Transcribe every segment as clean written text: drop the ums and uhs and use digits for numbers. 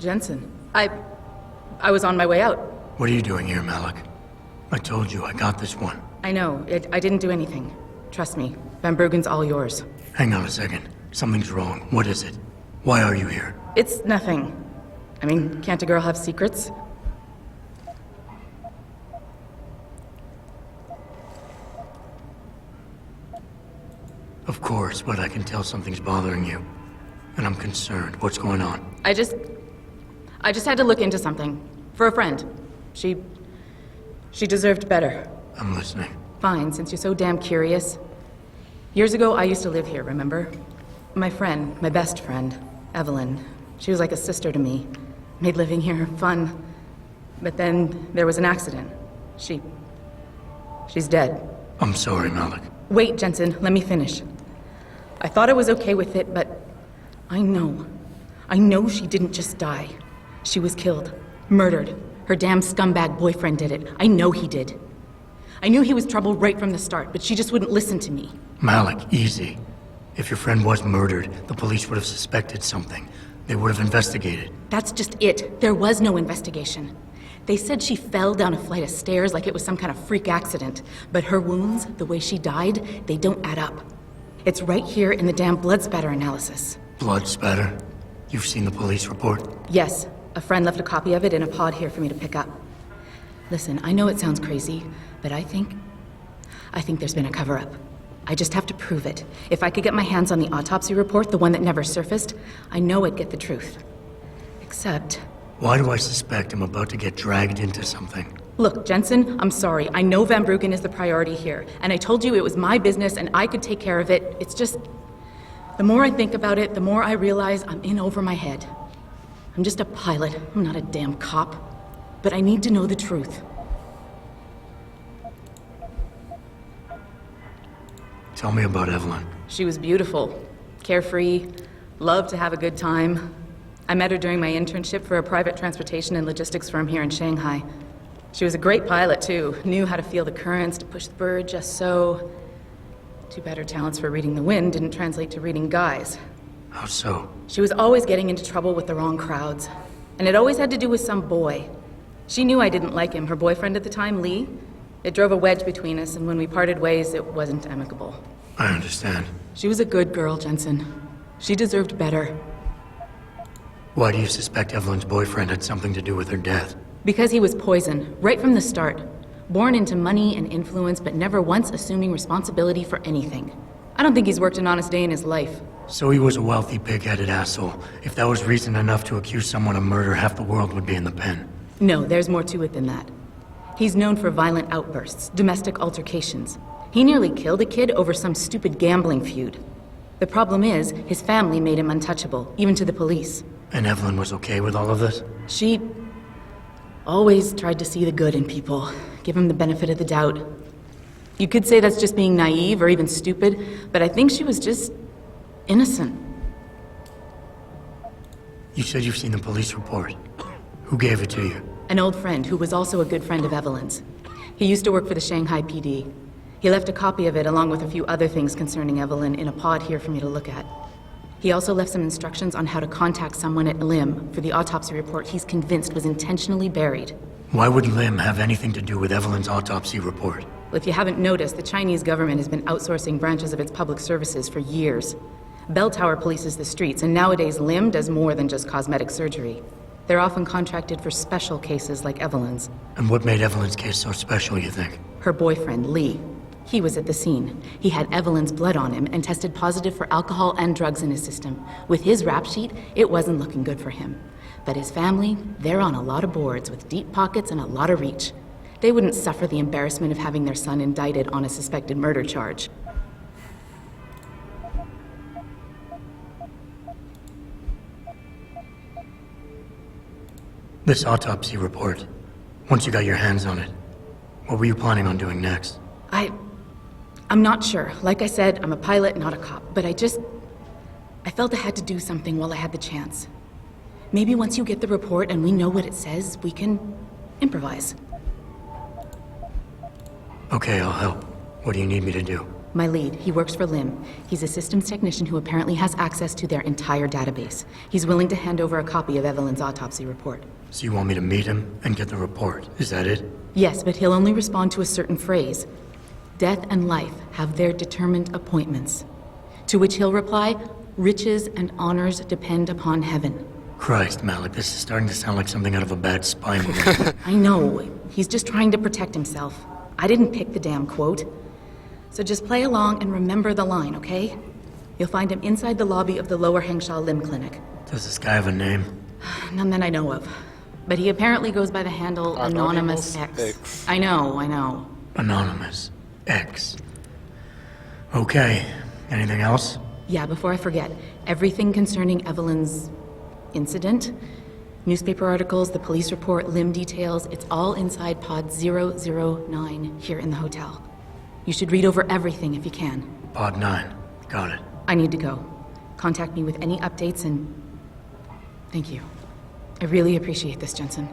Jensen. I was on my way out. What are you doing here, Malik? I told you, I got this one. I know. I didn't do anything. Trust me. Van Bruggen's all yours. Hang on a second. Something's wrong. What is it? Why are you here? It's nothing. I mean, can't a girl have secrets? Of course, but I can tell something's bothering you. And I'm concerned. What's going on? I just had to look into something. For a friend. She deserved better. I'm listening. Fine, since you're so damn curious. Years ago, I used to live here, remember? My friend, my best friend, Evelyn. She was like a sister to me. Made living here fun. But then there was an accident. She's dead. I'm sorry, Malik. Wait, Jensen, let me finish. I thought I was okay with it, but I know she didn't just die. She was killed. Murdered. Her damn scumbag boyfriend did it. I know he did. I knew he was trouble right from the start, but she just wouldn't listen to me. Malik, easy. If your friend was murdered, the police would have suspected something. They would have investigated. That's just it. There was no investigation. They said she fell down a flight of stairs like it was some kind of freak accident. But her wounds, the way she died, they don't add up. It's right here in the damn blood spatter analysis. Blood spatter? You've seen the police report? Yes. A friend left a copy of it in a pod here for me to pick up. Listen, I know it sounds crazy, but I think there's been a cover-up. I just have to prove it. If I could get my hands on the autopsy report, the one that never surfaced, I know I'd get the truth. Except... Why do I suspect I'm about to get dragged into something? Look, Jensen, I'm sorry. I know Van Bruggen is the priority here, and I told you it was my business and I could take care of it. It's just... The more I think about it, the more I realize I'm in over my head. I'm just a pilot. I'm not a damn cop. But I need to know the truth. Tell me about Evelyn. She was beautiful, carefree, loved to have a good time. I met her during my internship for a private transportation and logistics firm here in Shanghai. She was a great pilot, too. Knew how to feel the currents, to push the bird just so. Too bad her talents for reading the wind didn't translate to reading guys. How so? She was always getting into trouble with the wrong crowds. And it always had to do with some boy. She knew I didn't like him. Her boyfriend at the time, Lee. It drove a wedge between us, and when we parted ways, it wasn't amicable. I understand. She was a good girl, Jensen. She deserved better. Why do you suspect Evelyn's boyfriend had something to do with her death? Because he was poison, right from the start. Born into money and influence, but never once assuming responsibility for anything. I don't think he's worked an honest day in his life. So he was a wealthy, pig-headed asshole. If that was reason enough to accuse someone of murder, half the world would be in the pen. No, there's more to it than that. He's known for violent outbursts, domestic altercations. He nearly killed a kid over some stupid gambling feud. The problem is, his family made him untouchable, even to the police. And Evelyn was okay with all of this? She always tried to see the good in people, give him the benefit of the doubt. You could say that's just being naive or even stupid, but I think she was just innocent. You said you've seen the police report. Who gave it to you? An old friend who was also a good friend of Evelyn's. He used to work for the Shanghai PD. He left a copy of it along with a few other things concerning Evelyn in a pod here for me to look at. He also left some instructions on how to contact someone at LIM for the autopsy report he's convinced was intentionally buried. Why would LIM have anything to do with Evelyn's autopsy report? Well, if you haven't noticed, the Chinese government has been outsourcing branches of its public services for years. Bell Tower polices the streets, and nowadays LIM does more than just cosmetic surgery. They're often contracted for special cases like Evelyn's. And what made Evelyn's case so special, you think? Her boyfriend, Lee. He was at the scene. He had Evelyn's blood on him and tested positive for alcohol and drugs in his system. With his rap sheet, it wasn't looking good for him. But his family, they're on a lot of boards with deep pockets and a lot of reach. They wouldn't suffer the embarrassment of having their son indicted on a suspected murder charge. This autopsy report, once you got your hands on it, what were you planning on doing next? I'm not sure. Like I said, I'm a pilot, not a cop. But I felt I had to do something while I had the chance. Maybe once you get the report and we know what it says, we can improvise. Okay, I'll help. What do you need me to do? My lead. He works for Lim. He's a systems technician who apparently has access to their entire database. He's willing to hand over a copy of Evelyn's autopsy report. So you want me to meet him and get the report? Is that it? Yes, but he'll only respond to a certain phrase. Death and life have their determined appointments. To which he'll reply, riches and honors depend upon heaven. Christ, Malik, this is starting to sound like something out of a bad spy movie. I know. He's just trying to protect himself. I didn't pick the damn quote. So just play along and remember the line, okay? You'll find him inside the lobby of the Lower Hengsha Lim Clinic. Does this guy have a name? None that I know of. But he apparently goes by the handle Anonymous X. I know. Anonymous X. Okay. Anything else? Yeah, before I forget, everything concerning Evelyn's incident, newspaper articles, the police report, Lim details, it's all inside pod 009 here in the hotel. You should read over everything if you can. Pod 9. Got it. I need to go. Contact me with any updates and... Thank you. I really appreciate this, Jensen.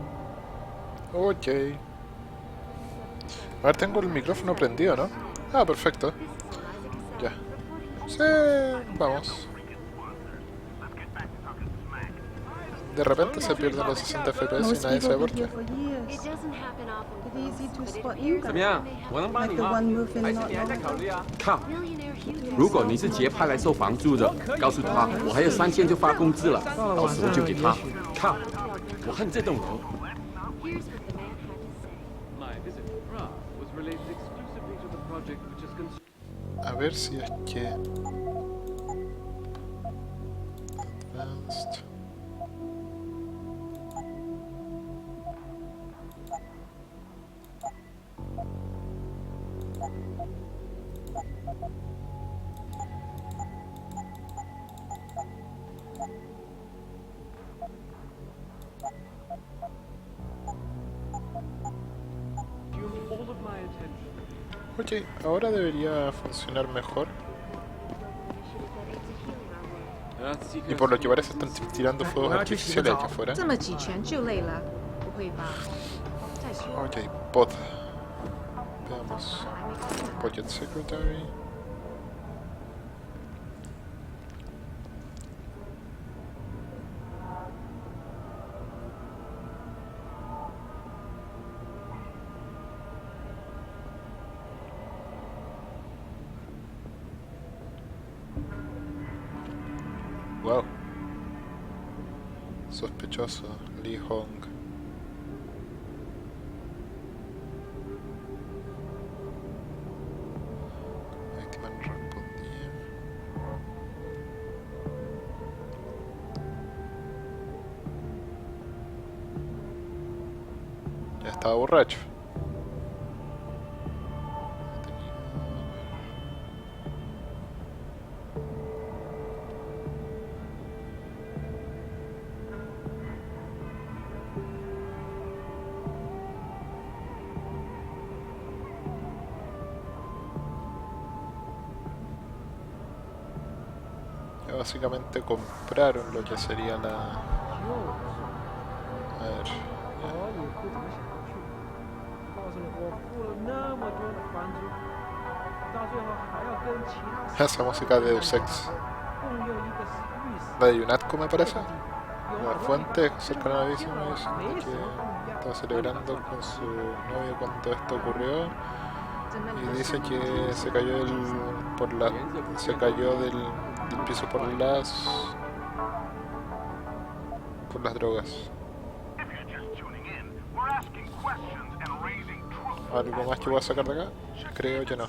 Ok. A ver, tengo el micrófono prendido, ¿no? Ah, perfecto. Ya. Sí, vamos. De repente se pierden los 60 FPS y nadie sabe por qué. 怎么样？我能帮你吗？还是你还在考虑啊？靠！如果你是节拍来收房租的，告诉他我还有3天就发工资了，到时候就给他。靠！我恨这栋楼。A ver si es que... Advanced... Ok, ahora debería funcionar mejor. Y por lo que parece están tirando fuegos artificiales aquí afuera. Ok, pod. Veamos. Project Secretary. Wow. Sospechoso. Lee Hong. Víctima no respondía. Ya estaba borracho. Básicamente compraron lo que sería la... A ver... Esa música de Deus Ex. La de Yunatco me parece. La fuente cercana a la víctima diciendo que estaba celebrando con su novio cuando esto ocurrió. Y dice que se cayó del piso por las drogas. ¿Algo más que voy a sacar de acá? Creo que no.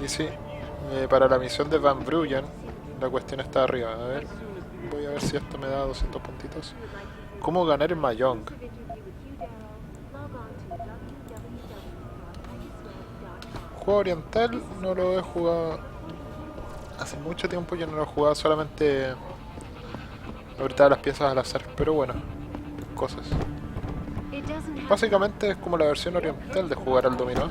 Y sí, para la misión de Van Bruggen, la cuestión está arriba. A ver, voy a ver si esto me da 200 puntitos. ¿Cómo ganar en Mahjong? Juego oriental no lo he jugado hace mucho tiempo, yo no lo he jugado, solamente ahorita las piezas al azar, pero bueno, cosas. Básicamente es como la versión oriental de jugar al dominó.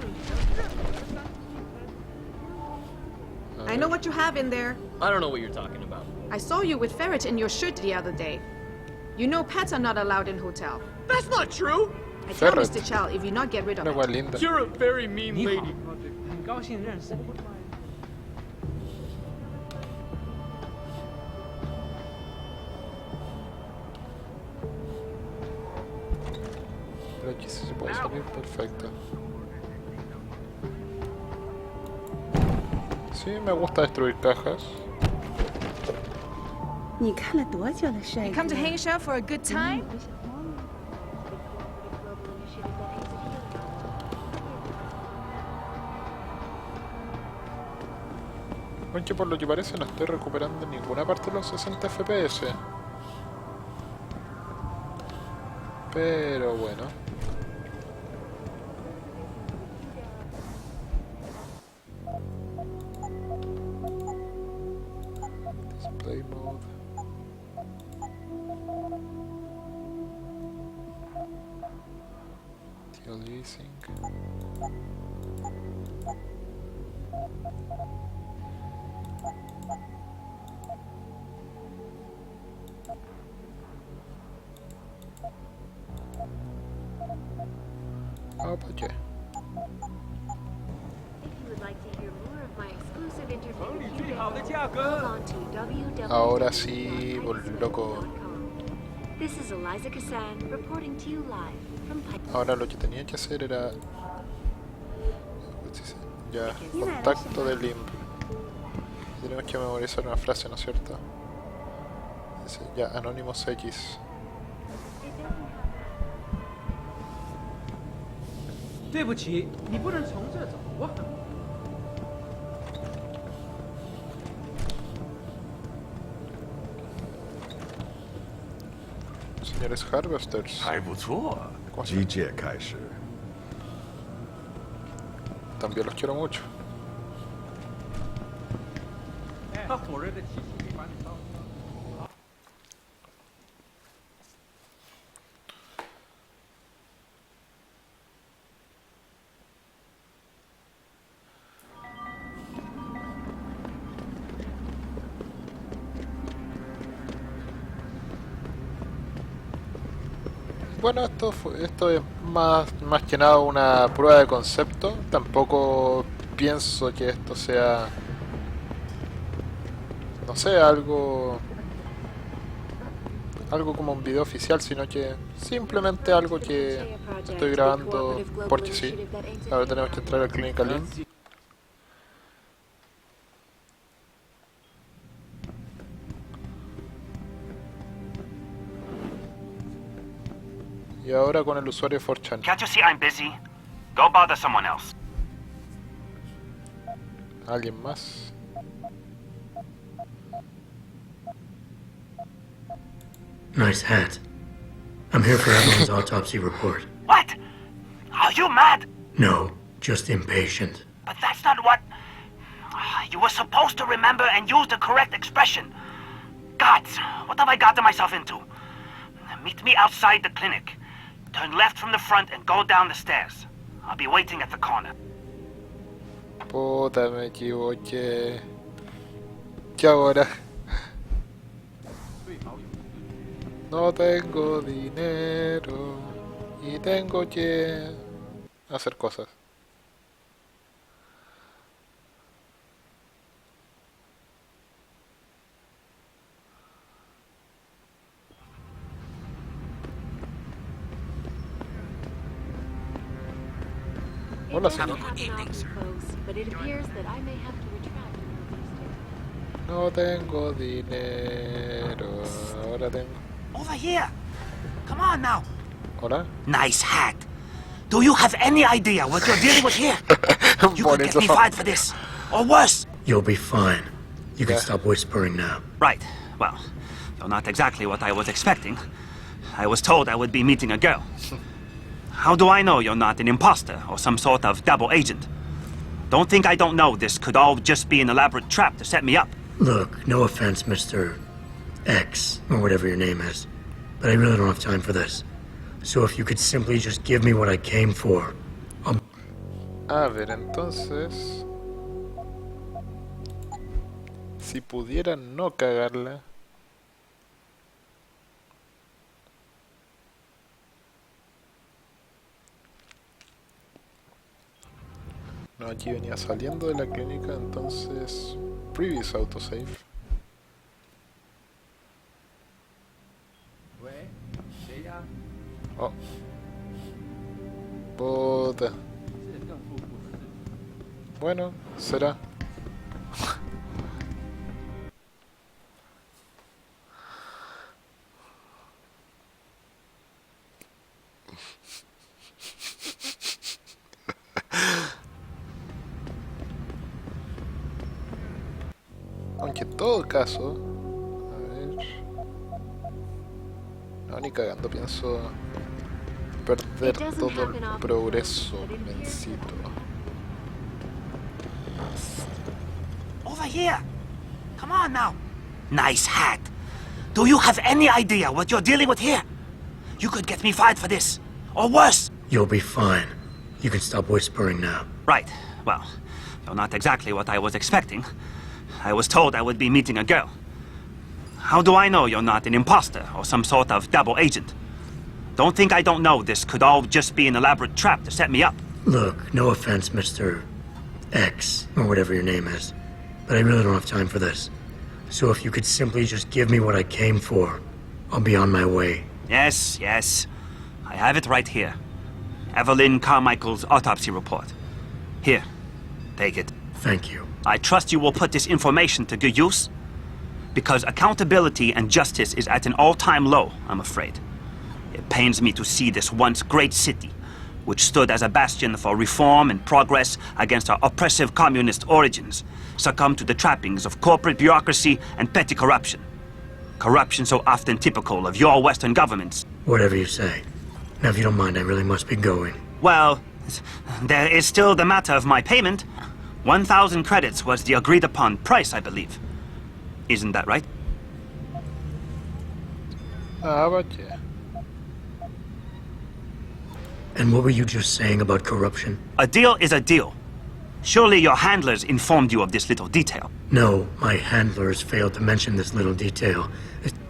I know what you have in there. I don't know what you're talking about. I saw you with Ferret in your shirt the other day. You know pets are not allowed in hotel. That's not true! I tell Ferret. Mr. Chow if you not get rid of Una it. wea linda. You're a very mean lady. 很高兴认识你。 Pero aquí sí se puede salir, perfecto. Sí, me gusta destruir cajas. 你看了多久的帅 You come to Hangsha for a good time? Aunque por lo que parece no estoy recuperando ninguna parte de los 60 FPS. Pero bueno. Display mode. Leasing. Oh, but yeah. If you would like to hear more of my exclusive interview 房里 with 最 you, 好的价 log 格。 on to Ahora sí, loco. www.pipesandpipes.com. This is Eliza Cassan reporting to you live from Pipe. Ahora lo que tenía que hacer era... Ya, contacto de limb. Tenemos que memorizar una frase, ¿no es cierto? Dice, ya, Anonymous X. 对不起，你不能从这走啊！ Señores Harvesters. 还不错。 机械开始。 También los quiero mucho. 他火热的提醒你把你烧。 Bueno, esto es más que nada una prueba de concepto. Tampoco pienso que esto sea, no sé, algo como un video oficial, sino que simplemente algo que estoy grabando porque sí. Ahora tenemos que entrar al Clinical Link. Y ahora con el usuario 4chan. Can't you see I'm busy? Go bother someone else. ¿Alguien más? Nice hat. I'm here for everyone's autopsy report. What? Are you mad? No, just impatient. But that's not what... You were supposed to remember and use the correct expression. Gods, what have I gotten myself into? Meet me outside the clinic. Turn left from the front and go down the stairs. I'll be waiting at the corner. Puta, me equivoqué. ¿Qué ahora? No tengo dinero y tengo que hacer cosas. Hola, señor. But it appears that I may have to retract one of these statements. No tengo dinero. Ahora tengo. Over here. Come on now. Hola. Nice hat. Do you have any idea what you're dealing with here? You could get me fired for this. Or worse. You'll be fine. You can stop whispering now. Right. Well, you're not exactly what I was expecting. I was told I would be meeting a girl. How do I know you're not an imposter or some sort of double agent? Don't think I don't know this could all just be an elaborate trap to set me up. Look, no offense, Mr. X, or whatever your name is, but I really don't have time for this. So if you could simply just give me what I came for, I'll... A ver, entonces... Si pudiera no cagarla. No, aquí venía saliendo de la clínica, entonces... Previous autosave. Oh. Puta. Bueno, será. Aunque en todo caso, a ver, no, ni cagando pienso perder todo el progreso mencito. Over here! Come on now! Nice hat! Do you have any idea what you're dealing with here? You could get me fired for this, or worse! You'll be fine. You can stop whispering now. Right. Well, you're not exactly what I was expecting. I was told I would be meeting a girl. How do I know you're not an imposter or some sort of double agent? Don't think I don't know this could all just be an elaborate trap to set me up. Look, no offense, Mr. X, or whatever your name is, but I really don't have time for this. So if you could simply just give me what I came for, I'll be on my way. Yes, yes. I have it right here. Evelyn Carmichael's autopsy report. Here, take it. Thank you. I trust you will put this information to good use, because accountability and justice is at an all-time low, I'm afraid. It pains me to see this once great city, which stood as a bastion for reform and progress against our oppressive communist origins, succumb to the trappings of corporate bureaucracy and petty corruption. Corruption so often typical of your Western governments. Whatever you say. Now, if you don't mind, I really must be going. Well, there is still the matter of my payment. 1,000 credits was the agreed-upon price, I believe. Isn't that right? But yeah. And what were you just saying about corruption? A deal is a deal. Surely your handlers informed you of this little detail. No, my handlers failed to mention this little detail.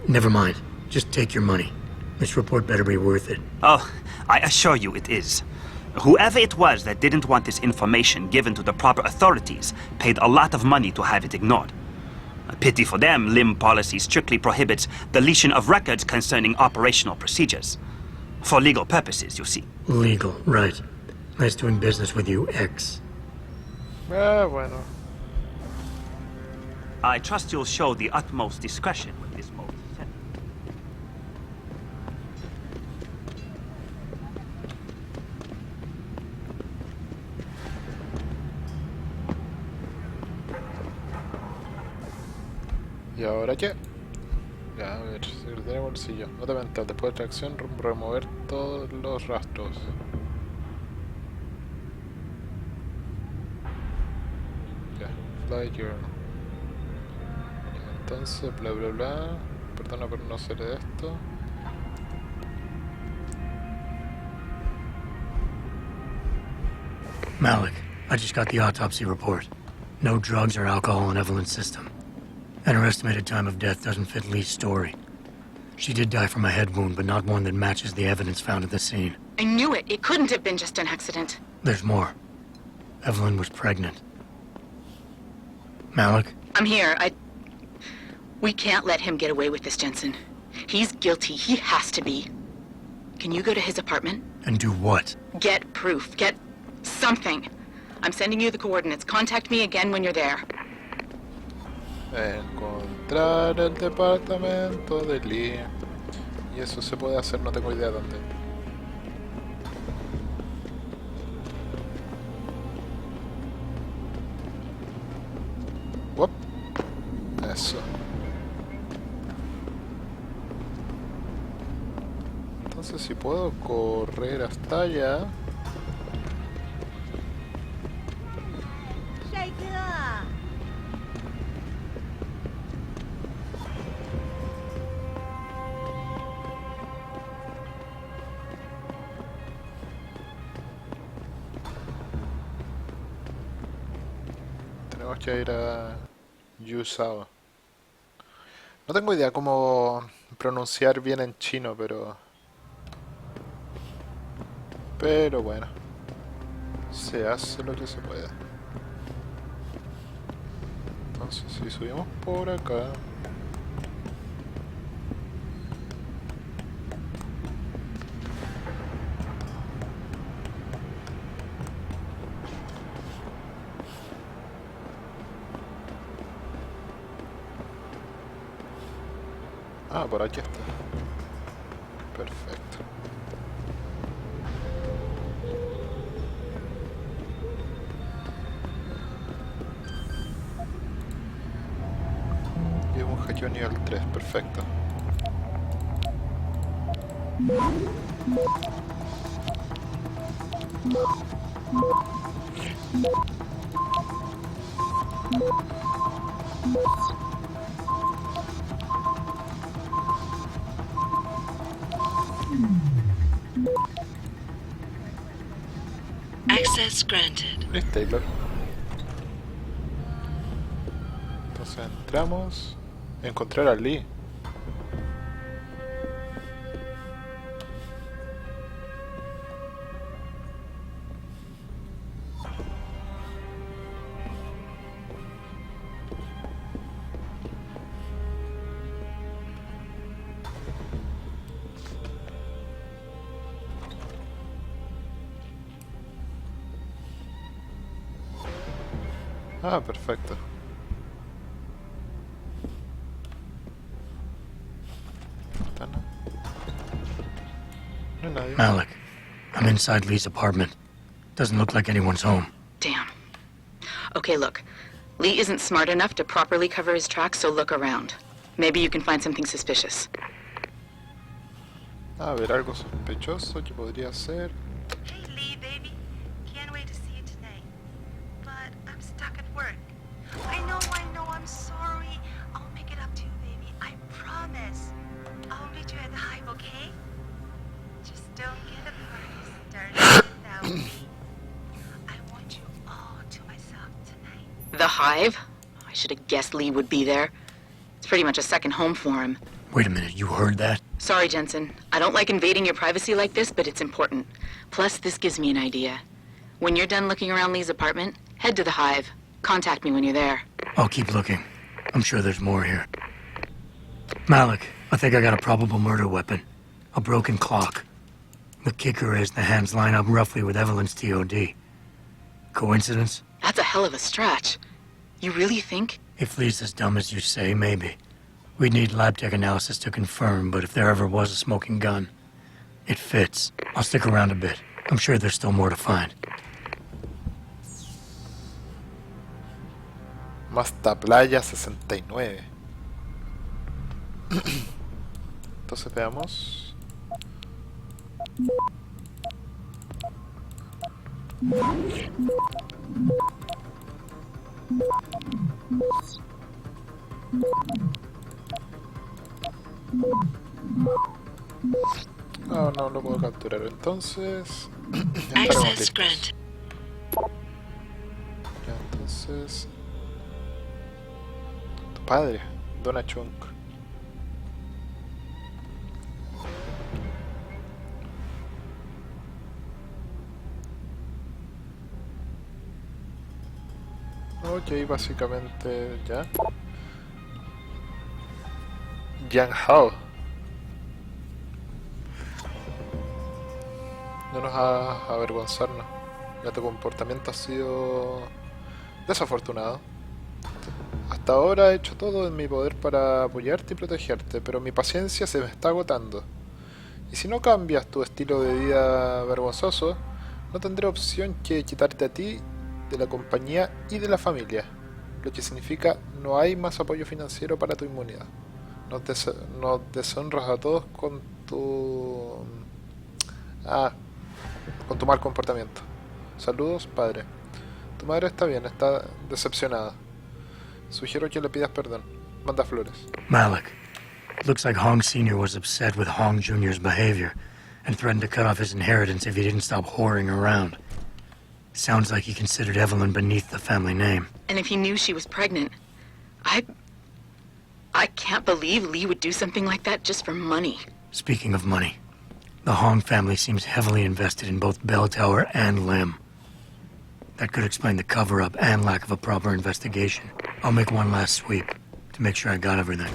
Never mind. Just take your money. This report better be worth it. Oh, I assure you it is. Whoever it was that didn't want this information given to the proper authorities paid a lot of money to have it ignored. A pity for them, LIM policy strictly prohibits deletion of records concerning operational procedures. For legal purposes, you see. Legal, right. Nice doing business with you, X. Bueno. I trust you'll show the utmost discretion with this mode. ¿Y ahora qué? Ya, a ver, secretaria bolsillo. Nota mental. Después de extracción, remover todos los rastros. Ya, fly journal. Entonces, bla bla bla. Perdona por no hacer esto. Malik, I just got the autopsy report. No drugs or alcohol in Evelyn's system. And her estimated time of death doesn't fit Lee's story. She did die from a head wound, but not one that matches the evidence found at the scene. I knew it. It couldn't have been just an accident. There's more. Evelyn was pregnant. Malik? I'm here. We can't let him get away with this, Jensen. He's guilty. He has to be. Can you go to his apartment? And do what? Get proof. Get something. I'm sending you the coordinates. Contact me again when you're there. Encontrar el departamento de Lee. Y eso se puede hacer, no tengo idea dónde. Uop. Eso. Entonces si puedo correr hasta allá. Tenemos que ir a Yusao. No tengo idea cómo pronunciar bien en chino, pero bueno, se hace lo que se puede. Entonces si subimos por acá, por aquí está. Perfecto. Y un hackeo nivel 3, perfecto. Access granted. Listo, entonces entramos. Encontrar a Lee. Perfecto. No hay nadie. Malik, I'm inside Lee's apartment. Doesn't look like anyone's home. Damn. Okay, look. Lee isn't smart enough to properly cover his tracks, so look around. Maybe you can find something suspicious. A ver, algo sospechoso que podría ser. Hey, Lee, baby. Can't wait to see you tonight. But I'm stuck at work. I know, I'm sorry. I'll make it up to you, baby. I promise. I'll meet you at the Hive, okay? Just don't get a party started without me. I want you all to myself tonight. The Hive? I should have guessed Lee would be there. It's pretty much a second home for him. Wait a minute, you heard that? Sorry, Jensen. I don't like invading your privacy like this, but it's important. Plus, this gives me an idea. When you're done looking around Lee's apartment, head to the Hive. Contact me when you're there. I'll keep looking. I'm sure there's more here. Malik, I think I got a probable murder weapon. A broken clock. The kicker is the hands line up roughly with Evelyn's TOD. Coincidence? That's a hell of a stretch. You really think? If Lee's as dumb as you say, maybe. We'd need lab tech analysis to confirm, but if there ever was a smoking gun, it fits. I'll stick around a bit. I'm sure there's still more to find. Hasta playa 69. Entonces veamos. No lo puedo capturar, entonces. Access granted. Ya, entonces. Tu padre, Donna Chunk. Ok, básicamente ya. Yang Hao. No nos hagas avergonzarnos. Ya tu comportamiento ha sido desafortunado. Hasta ahora he hecho todo en mi poder para apoyarte y protegerte, pero mi paciencia se me está agotando. Y si no cambias tu estilo de vida vergonzoso, no tendré opción que quitarte a ti de la compañía y de la familia, lo que significa no hay más apoyo financiero para tu inmunidad. Nos deshonras a todos con tu mal comportamiento. Saludos, padre. Tu madre está bien, está decepcionada. Sugiero que le pidas perdón. Manda flores. Malik, looks like Hong Sr. was upset with Hong Jr.'s behavior and threatened to cut off his inheritance if he didn't stop whoring around. Sounds like he considered Evelyn beneath the family name. And if he knew she was pregnant, I can't believe Lee would do something like that just for money. Speaking of money, the Hong family seems heavily invested in both Bell Tower and Lim. That could explain the cover-up and lack of a proper investigation. I'll make one last sweep to make sure I got everything.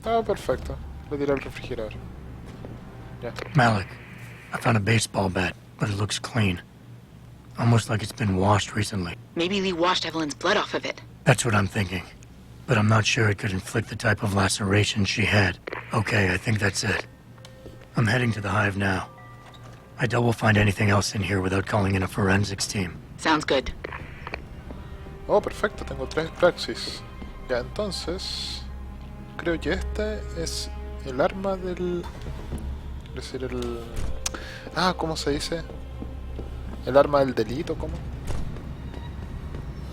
Ah, perfecto. Lo tiré al refrigerador. Ya. Malik, I found a baseball bat, but it looks clean. Almost like it's been washed recently. Maybe Lee washed Evelyn's blood off of it. That's what I'm thinking. But I'm not sure it could inflict the type of laceration she had. Okay, I think that's it. I'm heading to the hive now. I doubt we'll find anything else in here without calling in a forensics team. Sounds good. Oh, perfecto, tengo 3 praxis. Ya, entonces... Creo que este es el arma del... Es decir, el... Ah, ¿cómo se dice? El arma del delito, ¿cómo?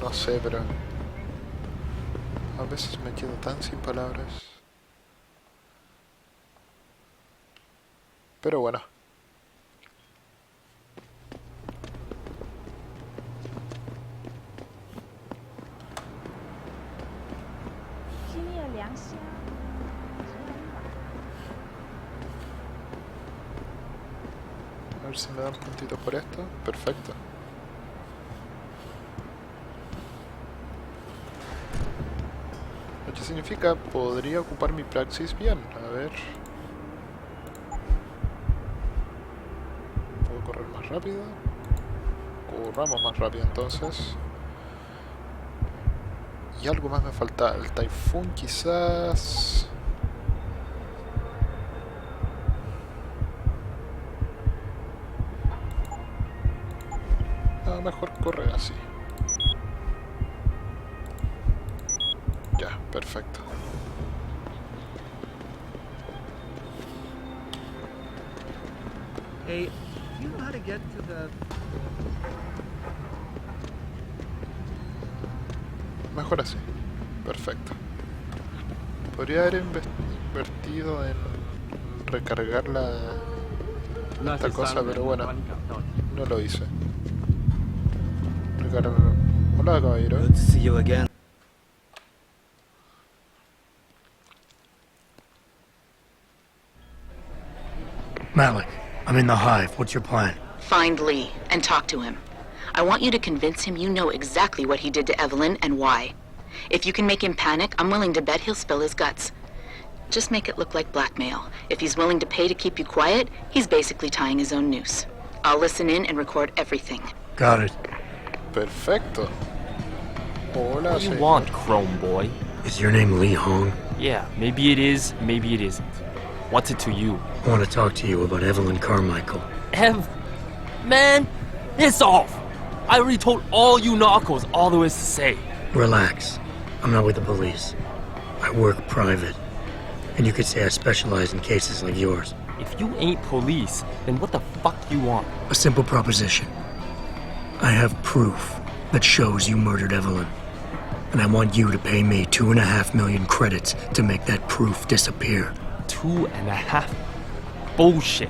No sé, pero... A veces me quedo tan sin palabras. Pero bueno. A ver si me dan puntitos por esto. Perfecto. Lo que significa, podría ocupar mi praxis bien. A ver. ¿Puedo correr más rápido? Corramos más rápido entonces. Y algo más me falta. El Typhoon quizás... No, mejor correr así. Ya, perfecto. Hey, do you know how to get to the... Mejor así. Perfecto. Podría haber invertido en recargar esta cosa, pero bueno, no lo hice. Recargar... Hola, caballero. Good to see you again. Malik, I'm in the hive. What's your plan? Find Lee and talk to him. I want you to convince him you know exactly what he did to Evelyn and why. If you can make him panic, I'm willing to bet he'll spill his guts. Just make it look like blackmail. If he's willing to pay to keep you quiet, he's basically tying his own noose. I'll listen in and record everything. Got it. Perfecto. Hola, What do you want, Chrome Boy? Is your name Lee Hong? Yeah, maybe it is, maybe it isn't. What's it to you? I want to talk to you about Evelyn Carmichael. Man, piss off! I already told all you narcos all there is to say. Relax. I'm not with the police. I work private. And you could say I specialize in cases like yours. If you ain't police, then what the fuck do you want? A simple proposition. I have proof that shows you murdered Evelyn. And I want you to pay me 2.5 million credits to make that proof disappear. 2.5? Bullshit.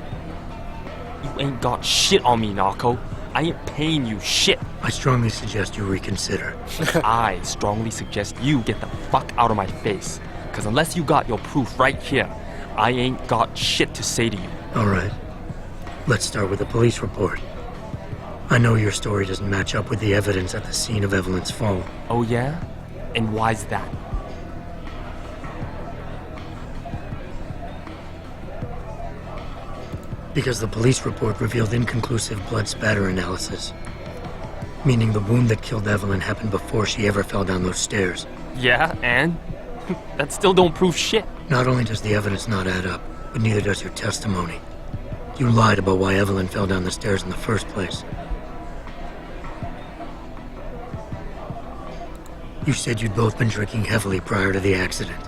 You ain't got shit on me, narco. I ain't paying you shit. I strongly suggest you reconsider. I strongly suggest you get the fuck out of my face. Cause unless you got your proof right here, I ain't got shit to say to you. Alright. Let's start with the police report. I know your story doesn't match up with the evidence at the scene of Evelyn's fall. Oh yeah? And why's that? Because the police report revealed inconclusive blood spatter analysis. Meaning the wound that killed Evelyn happened before she ever fell down those stairs. Yeah, and? That still don't prove shit. Not only does the evidence not add up, but neither does your testimony. You lied about why Evelyn fell down the stairs in the first place. You said you'd both been drinking heavily prior to the accident,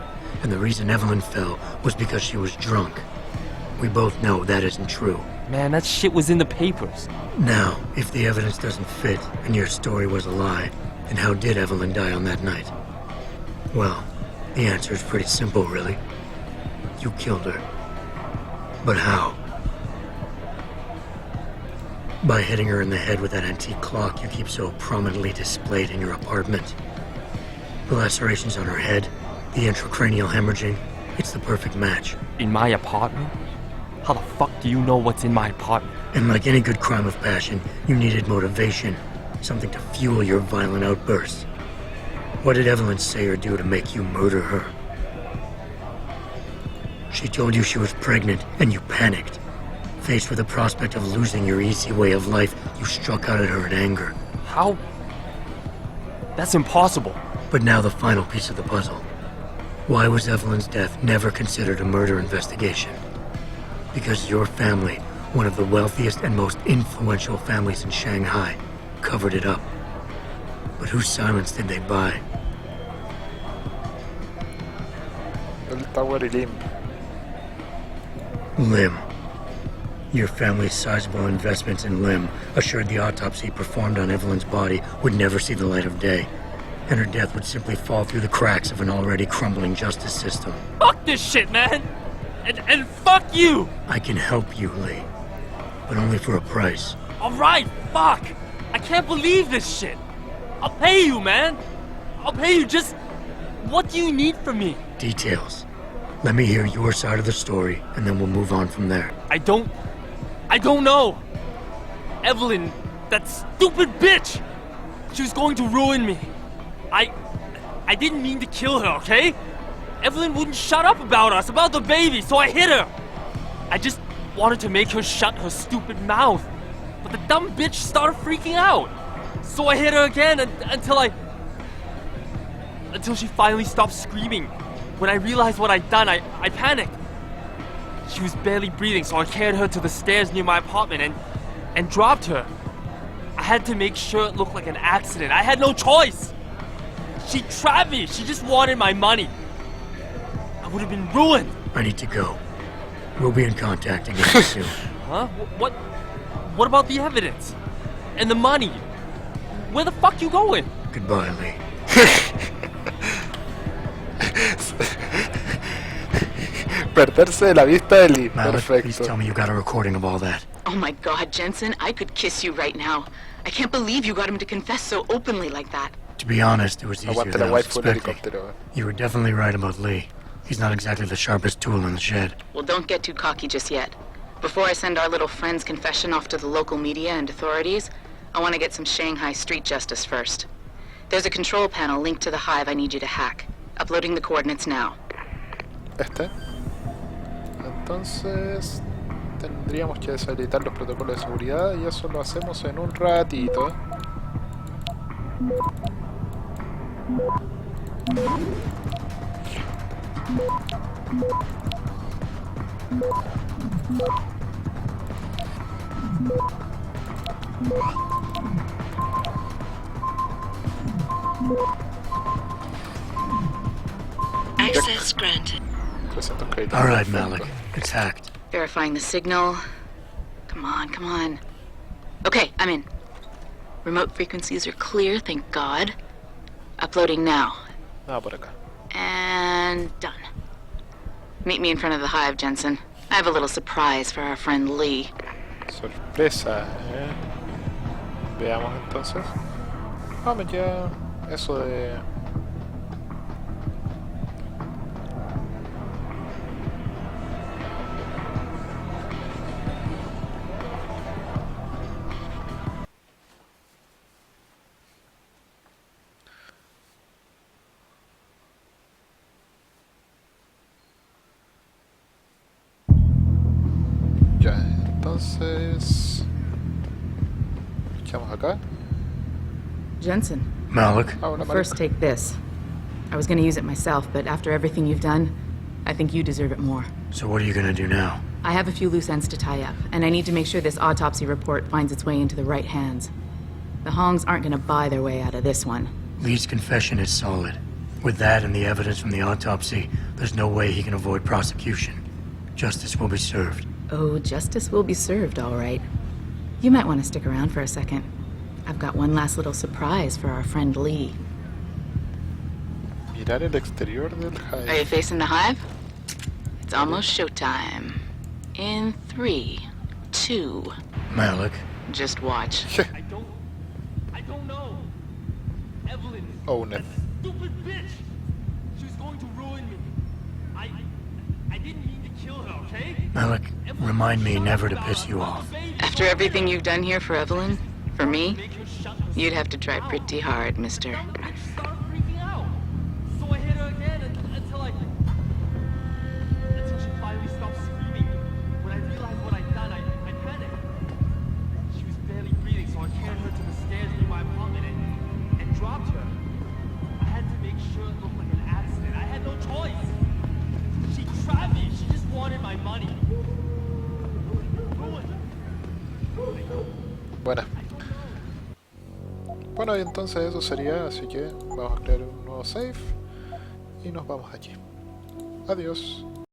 and the reason Evelyn fell was because she was drunk. We both know that isn't true. Man, that shit was in the papers. Now, if the evidence doesn't fit and your story was a lie, then how did Evelyn die on that night? Well, the answer is pretty simple, really. You killed her. But how? By hitting her in the head with that antique clock you keep so prominently displayed in your apartment. The lacerations on her head, The intracranial hemorrhaging, it's the perfect match. In my apartment? How the fuck do you know what's in my apartment? And like any good crime of passion, you needed motivation. Something to fuel your violent outbursts. What did Evelyn say or do to make you murder her? She told you she was pregnant, and you panicked. Faced with the prospect of losing your easy way of life, you struck out at her in anger. How? That's impossible. But now the final piece of the puzzle. Why was Evelyn's death never considered a murder investigation? Because your family, one of the wealthiest and most influential families in Shanghai, covered it up. But whose silence did they buy? El Power y Limb. Lim. Your family's sizable investments in Lim assured the autopsy performed on Evelyn's body would never see the light of day, and her death would simply fall through the cracks of an already crumbling justice system. Fuck this shit, man! And fuck you! I can help you, Lee, but only for a price. Alright, fuck! I can't believe this shit! I'll pay you, man! I'll pay you, just... What do you need from me? Details. Let me hear your side of the story, and then we'll move on from there. I don't know! Evelyn, that stupid bitch! She was going to ruin me. I didn't mean to kill her, okay? Evelyn wouldn't shut up about us, about the baby, so I hit her. I just wanted to make her shut her stupid mouth. But the dumb bitch started freaking out. So I hit her again until she finally stopped screaming. When I realized what I'd done, I panicked. She was barely breathing, so I carried her to the stairs near my apartment and dropped her. I had to make sure it looked like an accident. I had no choice. She trapped me. She just wanted my money. I would have been ruined. I need to go. We'll be in contact again soon. Huh? What about the evidence? And the money? Where the fuck you going? Goodbye, Lee. Perderse de la vista de Lee. Malik, Perfecto. please tell me you got a recording of all that. Oh my God, Jensen, I could kiss you right now. I can't believe you got him to confess so openly like that. To be honest, it was easier Aguante than la I was waifu del expecting. helicóptero. You were definitely right about Lee. He's not exactly the sharpest tool in the shed. Well, don't get too cocky just yet. Before I send our little friend's confession off to the local media and authorities, I want to get some Shanghai street justice first. There's a control panel linked to the hive I need you to hack. Uploading the coordinates now. Entonces tendríamos que deshabilitar los protocolos de seguridad y eso lo hacemos en un ratito. Access granted. All right, Malik. It's hacked. Verifying the signal. Come on, come on. Okay, I'm in. Remote frequencies are clear, thank God. Uploading now. Ah, por acá. And done. Meet me in front of the hive, Jensen. I have a little surprise for our friend Lee. Sorpresa, Veamos entonces. Vamos ya. Eso de... Ya, entonces... Echamos acá. Jensen. Malik. First take this. I was gonna use it myself, but after everything you've done, I think you deserve it more. So what are you gonna do now? I have a few loose ends to tie up, and I need to make sure this autopsy report finds its way into the right hands. The Hongs aren't gonna buy their way out of this one. Lee's confession is solid. With that and the evidence from the autopsy, there's no way he can avoid prosecution. Justice will be served. Oh, justice will be served, all right. You might want to stick around for a second. I've got one last little surprise for our friend Lee. Mirar el exterior del hive. Are you facing the hive? It's almost showtime. In 3, 2... Malik. Just watch. I don't know. Evelyn. Oh, no. That stupid bitch. She was going to ruin Alec, remind me never to piss you off. After everything you've done here for Evelyn, for me, you'd have to try pretty hard, mister. Bueno, y entonces eso sería, así que vamos a crear un nuevo save y nos vamos allí. Adiós.